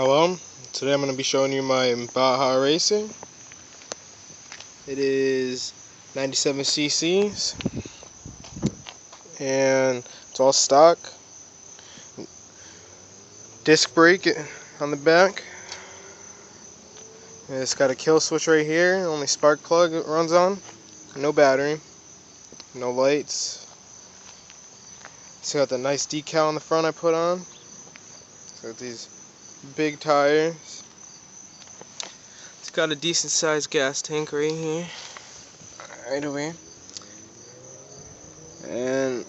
Hello, today I'm going to be showing you my Baja Racer. It is 97 cc's and it's all stock. Disc brake on the back. And it's got a kill switch right here, only spark plug it runs on, no battery, no lights. It's got the nice decal on the front I put on. It's got these big tires. It's got a decent sized gas tank right here, right over here, and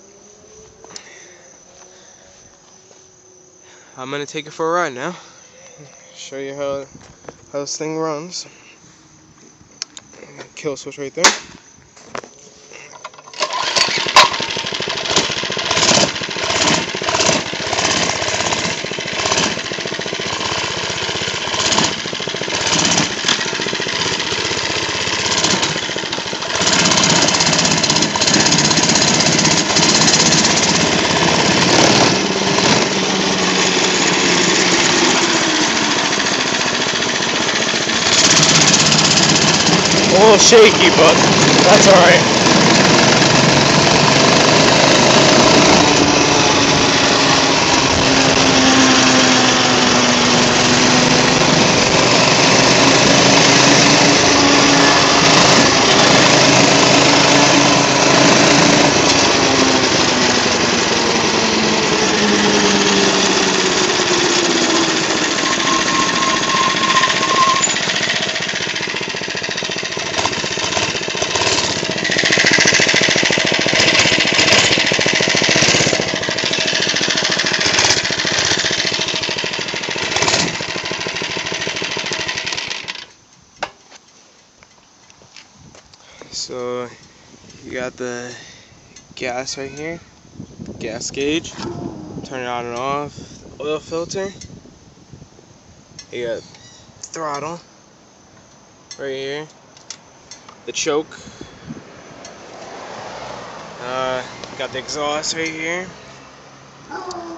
I'm gonna take it for a ride now. Show you how this thing runs. Kill switch right there. A little shaky, but that's alright. So you got the gas right here, gas gauge, turn it on and off, oil filter, you got throttle right here, the choke, got the exhaust right here.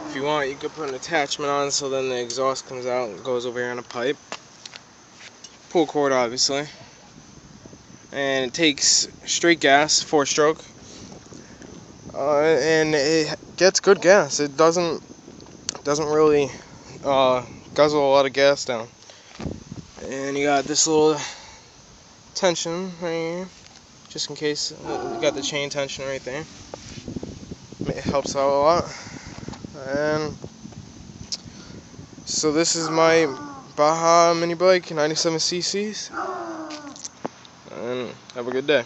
If you want, you could put an attachment on so then the exhaust comes out and goes over here on a pipe. Pull cord obviously. And it takes straight gas, 4-stroke, and it gets good gas. It doesn't really guzzle a lot of gas down. And you got this little tension right here, just in case. You got the chain tension right there. It helps out a lot. And so this is my Baja mini bike, 97 cc's. And have a good day.